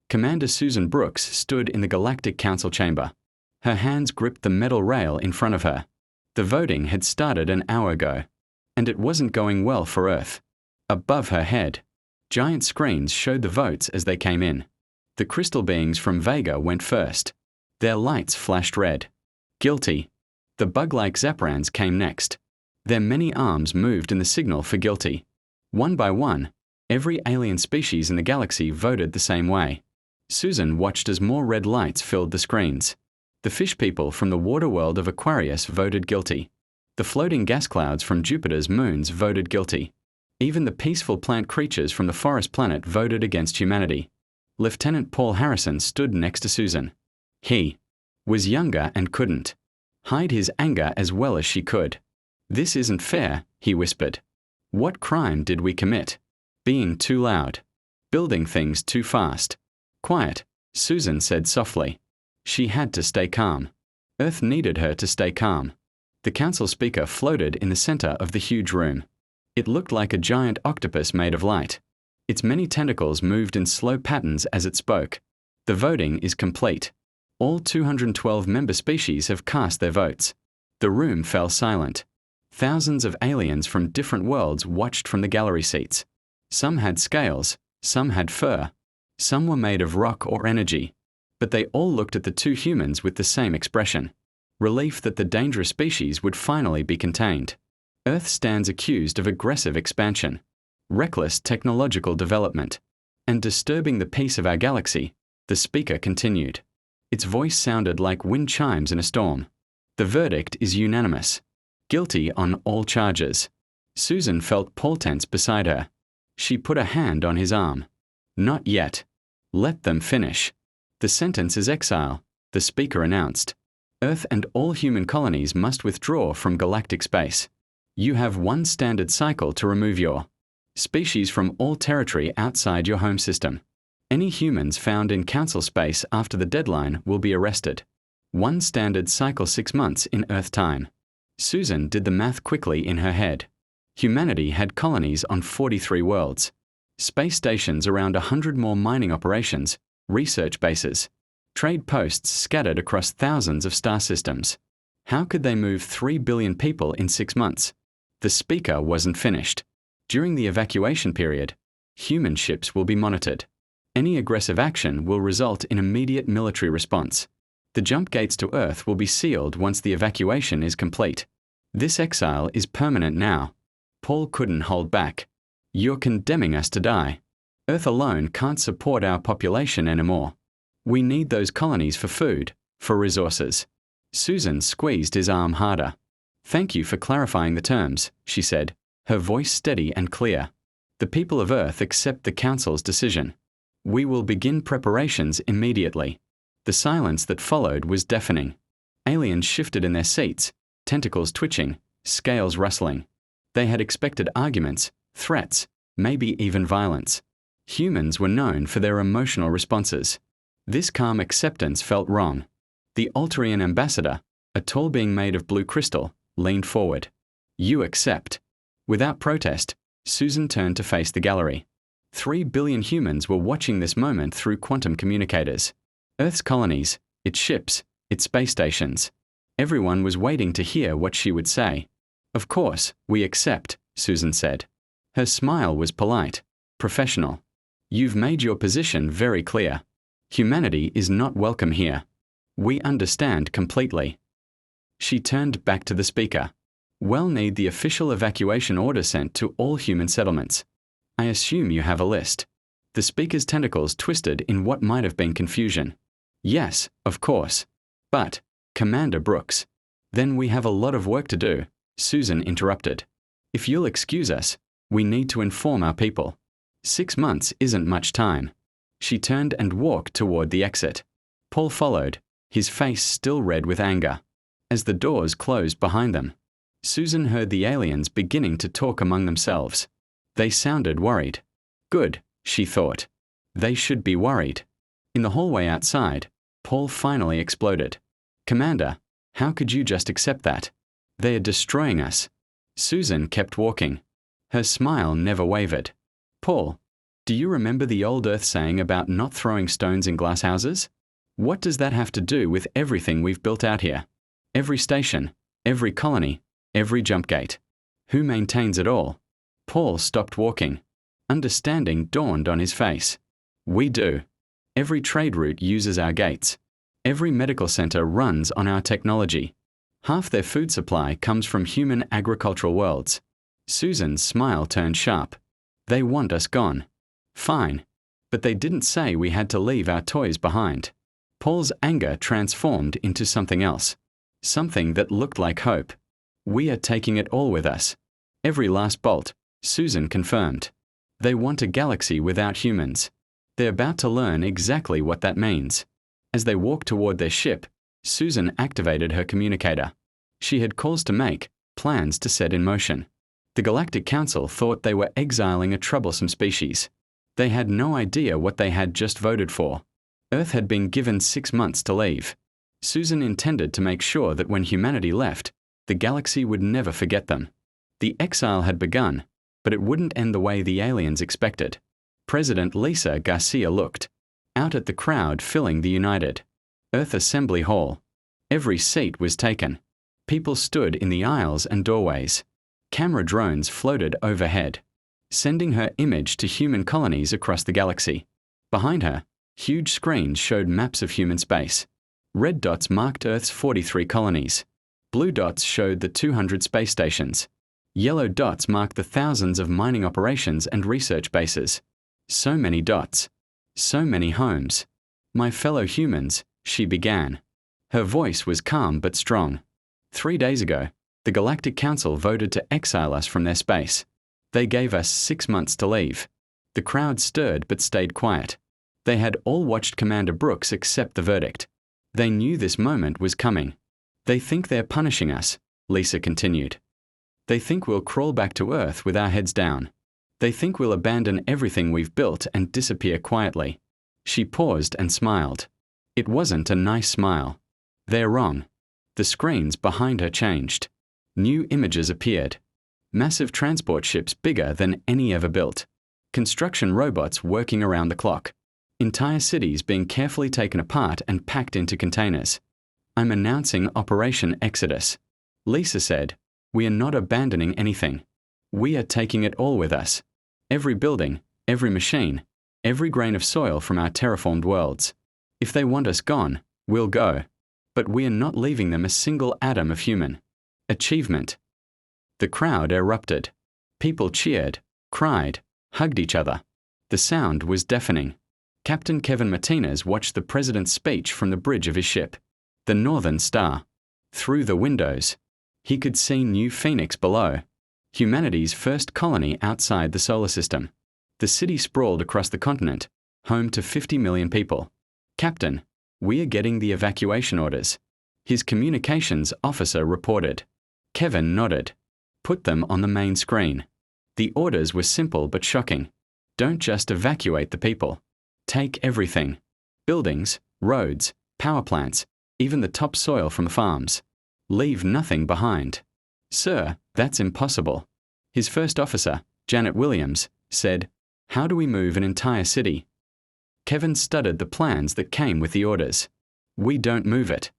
Commander Susan Brooks stood in the Galactic Council chamber. Her hands gripped the metal rail in front of her. The voting had started an hour ago, and it wasn't going well for Earth. Above her head, giant screens showed the votes as they came in. The crystal beings from Vega went first. Their lights flashed red. Guilty. The bug-like Zaprans came next. Their many arms moved in the signal for guilty. One by one, every alien species in the galaxy voted the same way. Susan watched as more red lights filled the screens. The fish people from the water world of Aquarius voted guilty. The floating gas clouds from Jupiter's moons voted guilty. Even the peaceful plant creatures from the forest planet voted against humanity. Lieutenant Paul Harrison stood next to Susan. He was younger and couldn't hide his anger as well as she could. "This isn't fair," he whispered. "What crime did we commit? Being too loud. Building things too fast." "Quiet," Susan said softly. She had to stay calm. Earth needed her to stay calm. The council speaker floated in the center of the huge room. It looked like a giant octopus made of light. Its many tentacles moved in slow patterns as it spoke. "The voting is complete. All 212 member species have cast their votes." The room fell silent. Thousands of aliens from different worlds watched from the gallery seats. Some had scales, some had fur, some were made of rock or energy, but they all looked at the two humans with the same expression. Relief that the dangerous species would finally be contained. Earth stands accused of aggressive expansion, reckless technological development, and disturbing the peace of our galaxy, the speaker continued. Its voice sounded like wind chimes in a storm. "The verdict is unanimous. Guilty on all charges." Susan felt Paul tense beside her. She put a hand on his arm. "Not yet. Let them finish. The sentence is exile," the speaker announced. "Earth and all human colonies must withdraw from galactic space. You have one standard cycle to remove your species from all territory outside your home system. Any humans found in council space after the deadline will be arrested. One standard cycle 6 months in Earth time." Susan did the math quickly in her head. Humanity had colonies on 43 worlds, space stations around 100 more mining operations, research bases, trade posts scattered across thousands of star systems. How could they move 3 billion people in 6 months? The speaker wasn't finished. During the evacuation period, human ships will be monitored. Any aggressive action will result in immediate military response. The jump gates to Earth will be sealed once the evacuation is complete. This exile is permanent now. Paul couldn't hold back. "You're condemning us to die. Earth alone can't support our population anymore. We need those colonies for food, for resources." Susan squeezed his arm harder. "Thank you for clarifying the terms," she said, her voice steady and clear. "The people of Earth accept the Council's decision. We will begin preparations immediately." The silence that followed was deafening. Aliens shifted in their seats, tentacles twitching, scales rustling. They had expected arguments, threats, maybe even violence. Humans were known for their emotional responses. This calm acceptance felt wrong. The Alterian ambassador, a tall being made of blue crystal, leaned forward. "You accept." Without protest, Susan turned to face the gallery. 3 billion humans were watching this moment through quantum communicators. Earth's colonies, its ships, its space stations. Everyone was waiting to hear what she would say. "Of course, we accept," Susan said. Her smile was polite, professional. "You've made your position very clear. Humanity is not welcome here. We understand completely." She turned back to the speaker. "We'll need the official evacuation order sent to all human settlements. I assume you have a list." The speaker's tentacles twisted in what might have been confusion. "Yes, of course. But, Commander Brooks, then we have a lot of work to do," Susan interrupted. "If you'll excuse us, we need to inform our people. 6 months isn't much time." She turned and walked toward the exit. Paul followed, his face still red with anger. As the doors closed behind them, Susan heard the aliens beginning to talk among themselves. They sounded worried. Good, she thought. They should be worried. In the hallway outside, Paul finally exploded. "Commander, how could you just accept that? They are destroying us." Susan kept walking. Her smile never wavered. "Paul, Do you remember the old Earth saying about not throwing stones in glass houses? What does that have to do with everything we've built out here? Every station, every colony, every jump gate. Who maintains it all? Paul stopped walking. Understanding dawned on his face. We do. Every trade route uses our gates. Every medical center runs on our technology. Half their food supply comes from human agricultural worlds. Susan's smile turned sharp. They want us gone. Fine. But they didn't say we had to leave our toys behind. Paul's anger transformed into something else. Something that looked like hope. We are taking it all with us. Every last bolt, Susan confirmed. They want a galaxy without humans. They're about to learn exactly what that means. As they walked toward their ship, Susan activated her communicator. She had calls to make, plans to set in motion. The Galactic Council thought they were exiling a troublesome species. They had no idea what they had just voted for. Earth had been given 6 months to leave. Susan intended to make sure that when humanity left, the galaxy would never forget them. The exile had begun, but it wouldn't end the way the aliens expected. President Lisa Garcia looked out at the crowd filling the United Earth Assembly Hall. Every seat was taken. People stood in the aisles and doorways. Camera drones floated overhead, sending her image to human colonies across the galaxy. Behind her, huge screens showed maps of human space. Red dots marked Earth's 43 colonies. Blue dots showed the 200 space stations. Yellow dots marked the thousands of mining operations and research bases. So many dots. So many homes. My fellow humans, she began. Her voice was calm but strong. 3 days ago, the Galactic Council voted to exile us from their space. They gave us 6 months to leave. The crowd stirred but stayed quiet. They had all watched Commander Brooks accept the verdict. They knew this moment was coming. They think they're punishing us, Lisa continued. They think we'll crawl back to Earth with our heads down. They think we'll abandon everything we've built and disappear quietly. She paused and smiled. It wasn't a nice smile. They're wrong. The screens behind her changed. New images appeared. Massive transport ships bigger than any ever built. Construction robots working around the clock. Entire cities being carefully taken apart and packed into containers. I'm announcing Operation Exodus. Lisa said, we are not abandoning anything. We are taking it all with us. Every building, every machine, every grain of soil from our terraformed worlds. If they want us gone, we'll go. But we are not leaving them a single atom of human. Achievement. The crowd erupted. People cheered, cried, hugged each other. The sound was deafening. Captain Kevin Martinez watched the president's speech from the bridge of his ship, the Northern Star. Through the windows, he could see New Phoenix below, humanity's first colony outside the solar system. The city sprawled across the continent, home to 50 million people. Captain, we are getting the evacuation orders. His communications officer reported. Kevin nodded. Put them on the main screen. The orders were simple but shocking. Don't just evacuate the people. Take everything. Buildings, roads, power plants, even the topsoil from the farms. Leave nothing behind. Sir, that's impossible. His first officer, Janet Williams, said, how do we move an entire city? Kevin studied the plans that came with the orders. We don't move it.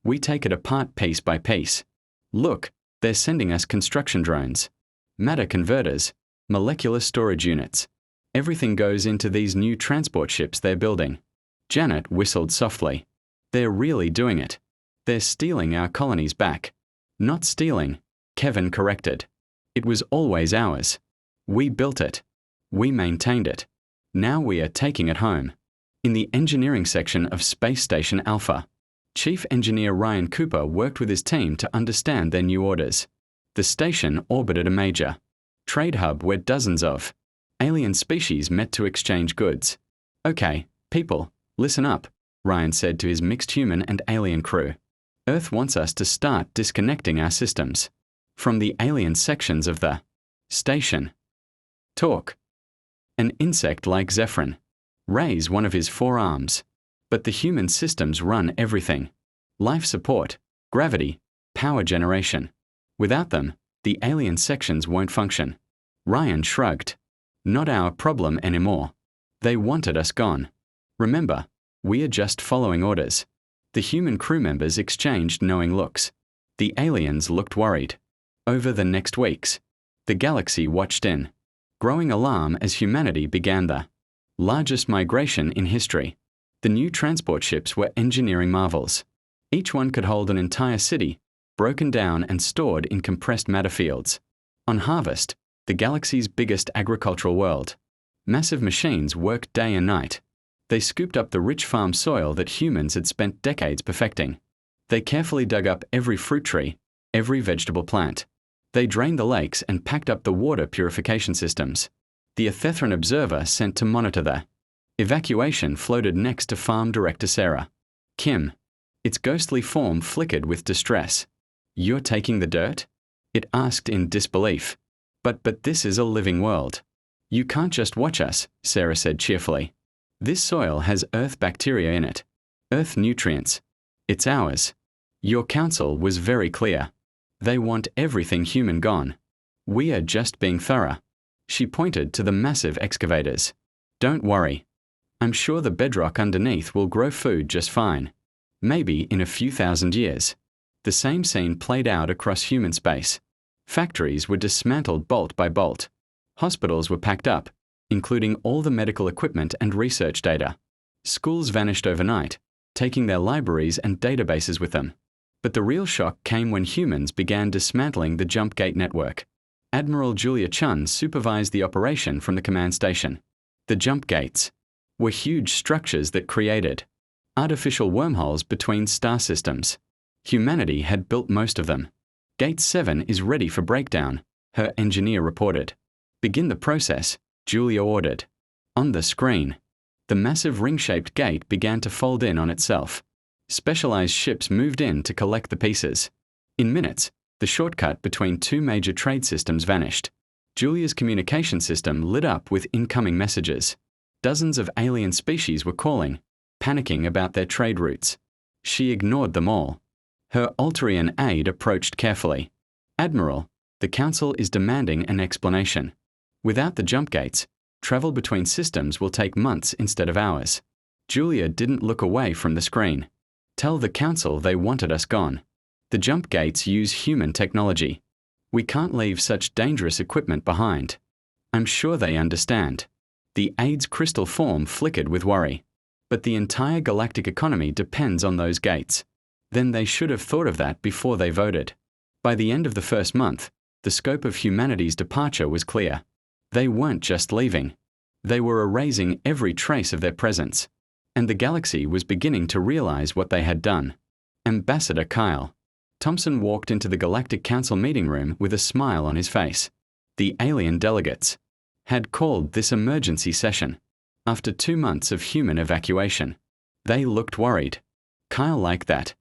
We take it apart piece by piece. Look, they're sending us construction drones, matter converters, molecular storage units. Everything goes into these new transport ships they're building. Janet whistled softly. They're really doing it. They're stealing our colonies back. Not stealing, Kevin corrected. It was always ours. We built it. We maintained it. Now we are taking it home. In the engineering section of Space Station Alpha, Chief Engineer Ryan Cooper worked with his team to understand their new orders. The station orbited a major trade hub where dozens of alien species met to exchange goods. Okay, people, listen up, Ryan said to his mixed human and alien crew. Earth wants us to start disconnecting our systems from the alien sections of the station. Talk. An insect like Zephyrin. Raise one of his 4 arms. But the human systems run everything. Life support, gravity, power generation. Without them, the alien sections won't function. Ryan shrugged. Not our problem anymore. They wanted us gone. Remember, we are just following orders. The human crew members exchanged knowing looks. The aliens looked worried. Over the next weeks, the galaxy watched in, growing alarm as humanity began the largest migration in history. The new transport ships were engineering marvels. Each one could hold an entire city, broken down and stored in compressed matter fields. On Harvest, the galaxy's biggest agricultural world, massive machines worked day and night. They scooped up the rich farm soil that humans had spent decades perfecting. They carefully dug up every fruit tree, every vegetable plant. They drained the lakes and packed up the water purification systems. The Ethethran observer sent to monitor the evacuation floated next to Farm Director Sarah. Kim. Its ghostly form flickered with distress. "You're taking the dirt?" It asked in disbelief. But this is a living world. "You can't just watch us," Sarah said cheerfully. "This soil has Earth bacteria in it. Earth nutrients. It's ours." Your counsel was very clear. They want everything human gone. We are just being thorough. She pointed to the massive excavators. "Don't worry. I'm sure the bedrock underneath will grow food just fine. Maybe in a few thousand years." The same scene played out across human space. Factories were dismantled bolt by bolt. Hospitals were packed up, including all the medical equipment and research data. Schools vanished overnight, taking their libraries and databases with them. But the real shock came when humans began dismantling the jump gate network. Admiral Julia Chun supervised the operation from the command station. The jump gates were huge structures that created artificial wormholes between star systems. Humanity had built most of them. "Gate 7 is ready for breakdown," her engineer reported. "Begin the process," Julia ordered. On the screen, the massive ring-shaped gate began to fold in on itself. Specialized ships moved in to collect the pieces. In minutes, the shortcut between two major trade systems vanished. Julia's communication system lit up with incoming messages. Dozens of alien species were calling, panicking about their trade routes. She ignored them all. Her Alterian aide approached carefully. "Admiral, the Council is demanding an explanation. Without the jump gates, travel between systems will take months instead of hours." Julia didn't look away from the screen. "Tell the Council they wanted us gone. The jump gates use human technology. We can't leave such dangerous equipment behind." "I'm sure they understand." The aide's crystal form flickered with worry. "But the entire galactic economy depends on those gates." Then they should have thought of that before they voted. By the end of the first month, the scope of humanity's departure was clear. They weren't just leaving. They were erasing every trace of their presence. And the galaxy was beginning to realize what they had done. Ambassador Kyle Thompson walked into the Galactic Council meeting room with a smile on his face. The alien delegates had called this emergency session after 2 months of human evacuation. They looked worried. Kyle liked that.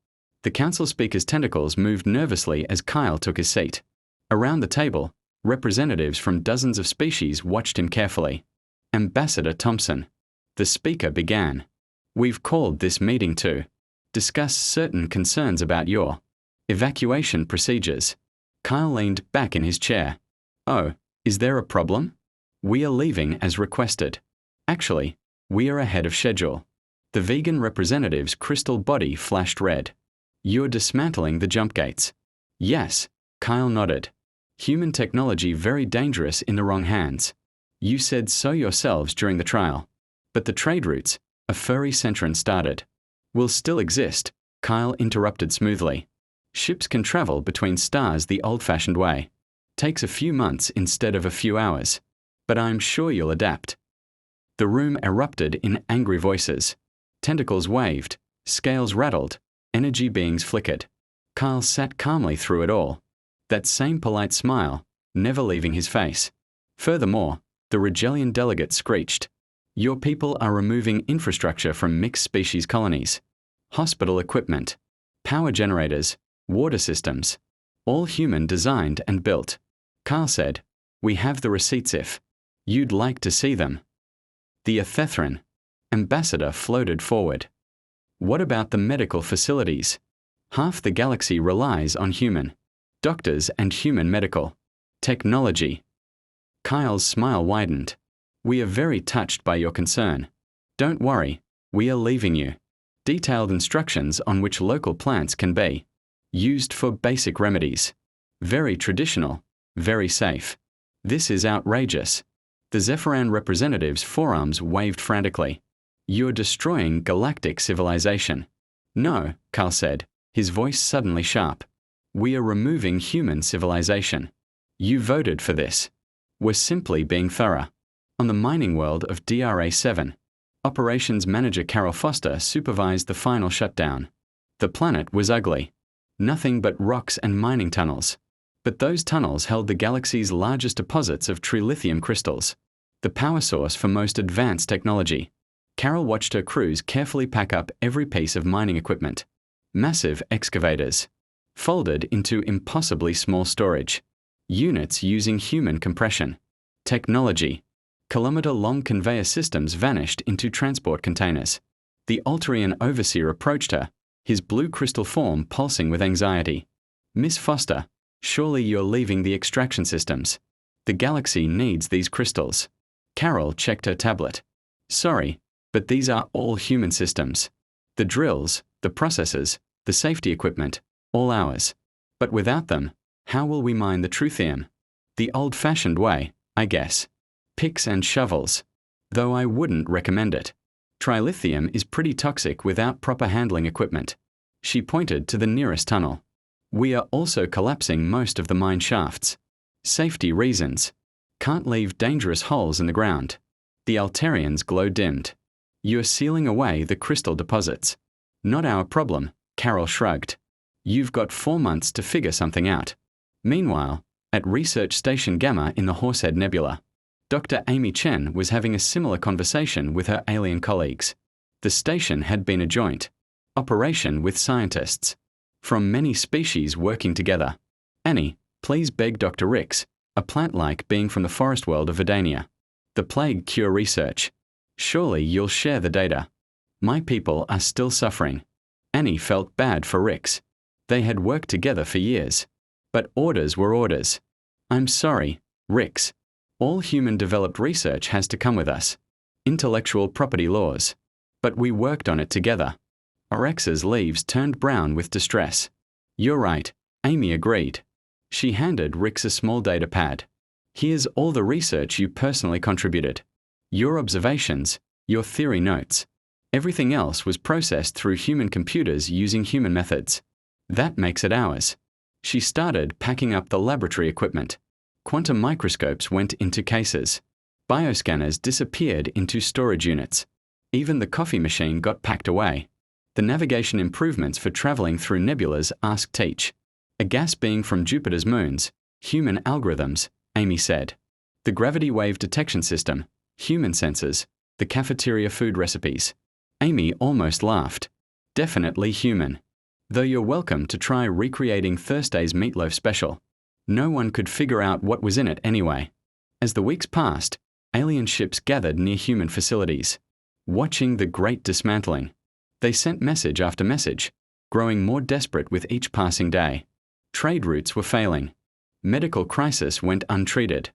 The council speaker's tentacles moved nervously as Kyle took his seat. Around the table, representatives from dozens of species watched him carefully. "Ambassador Thompson," the speaker began, "we've called this meeting to discuss certain concerns about your evacuation procedures." Kyle leaned back in his chair. "Oh, is there a problem?" "We are leaving as requested. Actually, we are ahead of schedule." The vegan representative's crystal body flashed red. "You're dismantling the jump gates." "Yes," Kyle nodded. "Human technology very dangerous in the wrong hands. You said so yourselves during the trial. But the trade routes, a furry Centron started, will still exist," Kyle interrupted smoothly. "Ships can travel between stars the old-fashioned way. Takes a few months instead of a few hours. But I'm sure you'll adapt." The room erupted in angry voices. Tentacles waved, scales rattled, energy beings flickered. Kyle sat calmly through it all. That same polite smile, never leaving his face. Furthermore, the Regellian delegate screeched, "Your people are removing infrastructure from mixed-species colonies. Hospital equipment, power generators, water systems, all human designed and built." Kyle said, "We have the receipts if you'd like to see them." The Ethethran ambassador floated forward. "What about the medical facilities? Half the galaxy relies on human doctors and human medical technology." Kyle's smile widened. We are very touched by your concern. Don't worry, we are leaving you. Detailed instructions on which local plants can be used for basic remedies. Very traditional, very safe. This is outrageous. The Zephyran representative's forearms waved frantically. You're destroying galactic civilization. No, Carl said, his voice suddenly sharp. We are removing human civilization. You voted for this. We're simply being thorough. On the mining world of DRA-7, Operations Manager Carol Foster supervised the final shutdown. The planet was ugly. Nothing but rocks and mining tunnels. But those tunnels held the galaxy's largest deposits of trilithium crystals, the power source for most advanced technology. Carol watched her crews carefully pack up every piece of mining equipment. Massive excavators, folded into impossibly small storage. Units using human compression. Technology. Kilometer-long conveyor systems vanished into transport containers. The Alterian overseer approached her, his blue crystal form pulsing with anxiety. Miss Foster, surely you're leaving the extraction systems. The galaxy needs these crystals. Carol checked her tablet. Sorry, but these are all human systems. The drills, the processors, the safety equipment, all ours. But without them, how will we mine the truthium? The old-fashioned way, I guess. Picks and shovels. Though I wouldn't recommend it. Trilithium is pretty toxic without proper handling equipment. She pointed to the nearest tunnel. We are also collapsing most of the mine shafts. Safety reasons. Can't leave dangerous holes in the ground. The Alterian's glow dimmed. You're sealing away the crystal deposits. Not our problem, Carol shrugged. You've got 4 months to figure something out. Meanwhile, at Research Station Gamma in the Horsehead Nebula, Dr. Amy Chen was having a similar conversation with her alien colleagues. The station had been a joint operation with scientists from many species working together. Annie, please beg Dr. Rix, a plant-like being from the forest world of Vidania. The plague cure research. Surely you'll share the data. My people are still suffering. Annie felt bad for Rix. They had worked together for years. But orders were orders. I'm sorry, Rix. All human-developed research has to come with us. Intellectual property laws. But we worked on it together. Rex's leaves turned brown with distress. You're right, Amy agreed. She handed Rix a small data pad. Here's all the research you personally contributed. Your observations, your theory notes. Everything else was processed through human computers using human methods. That makes it ours. She started packing up the laboratory equipment. Quantum microscopes went into cases. Bioscanners disappeared into storage units. Even the coffee machine got packed away. The navigation improvements for traveling through nebulas asked Teach. A gas being from Jupiter's moons. Human algorithms, Amy said. The gravity wave detection system. Human sensors. The cafeteria food recipes. Amy almost laughed. Definitely human. Though you're welcome to try recreating Thursday's meatloaf special. No one could figure out what was in it anyway. As the weeks passed, alien ships gathered near human facilities, watching the great dismantling. They sent message after message, growing more desperate with each passing day. Trade routes were failing. Medical crisis went untreated.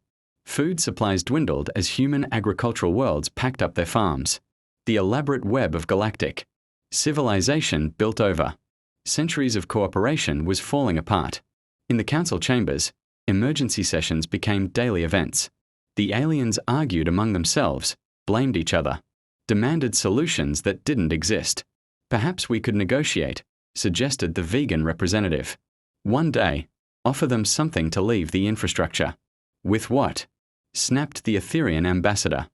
Food supplies dwindled as human agricultural worlds packed up their farms. The elaborate web of galactic civilization built over. Centuries of cooperation was falling apart. In the council chambers, emergency sessions became daily events. The aliens argued among themselves, blamed each other, demanded solutions that didn't exist. Perhaps we could negotiate, suggested the vegan representative. One day, offer them something to leave the infrastructure. With what? Snapped the Etherian ambassador.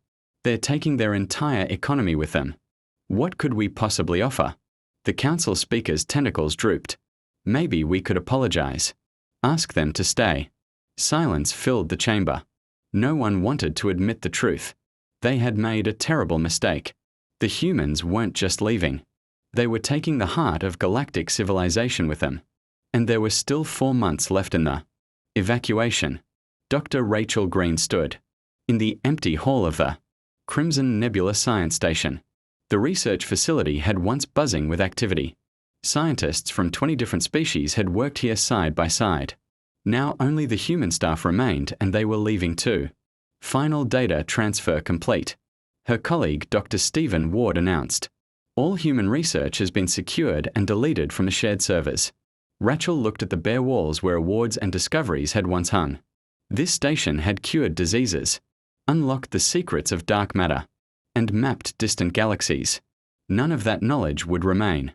They're taking their entire economy with them. What could we possibly offer? The council speaker's tentacles drooped. Maybe we could apologize. Ask them to stay. Silence filled the chamber. No one wanted to admit the truth. They had made a terrible mistake. The humans weren't just leaving. They were taking the heart of galactic civilization with them. And there were still 4 months left in the evacuation. Dr. Rachel Green stood in the empty hall of the Crimson Nebula Science Station. The research facility had once buzzing with activity. Scientists from 20 different species had worked here side by side. Now only the human staff remained, and they were leaving too. Final data transfer complete. Her colleague, Dr. Stephen Ward, announced. All human research has been secured and deleted from the shared servers. Rachel looked at the bare walls where awards and discoveries had once hung. This station had cured diseases, unlocked the secrets of dark matter, and mapped distant galaxies. None of that knowledge would remain.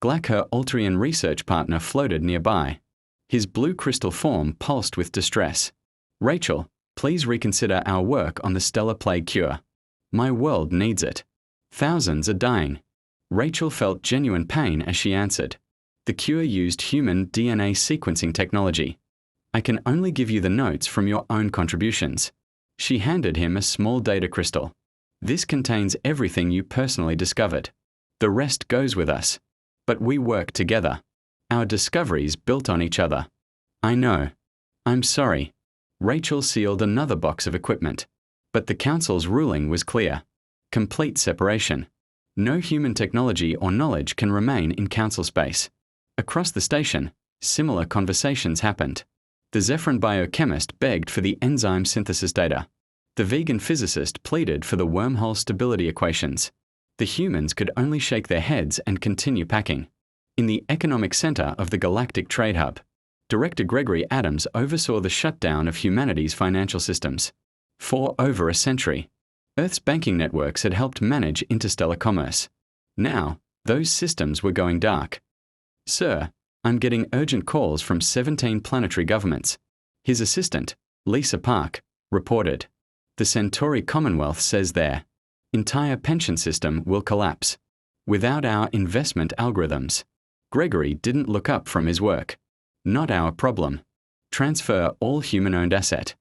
Glack, her Altrian research partner, floated nearby. His blue crystal form pulsed with distress. Rachel, please reconsider our work on the stellar plague cure. My world needs it. Thousands are dying. Rachel felt genuine pain as she answered. The cure used human DNA sequencing technology. I can only give you the notes from your own contributions. She handed him a small data crystal. This contains everything you personally discovered. The rest goes with us. But we work together. Our discoveries built on each other. I know. I'm sorry. Rachel sealed another box of equipment. But the Council's ruling was clear. Complete separation. No human technology or knowledge can remain in Council space. Across the station, similar conversations happened. The Zephyrin biochemist begged for the enzyme synthesis data. The vegan physicist pleaded for the wormhole stability equations. The humans could only shake their heads and continue packing. In the economic center of the Galactic Trade Hub, Director Gregory Adams oversaw the shutdown of humanity's financial systems. For over a century, Earth's banking networks had helped manage interstellar commerce. Now, those systems were going dark. Sir, I'm getting urgent calls from 17 planetary governments. His assistant, Lisa Park, reported. The Centauri Commonwealth says their entire pension system will collapse. Without our investment algorithms. Gregory didn't look up from his work. Not our problem. Transfer all human-owned asset.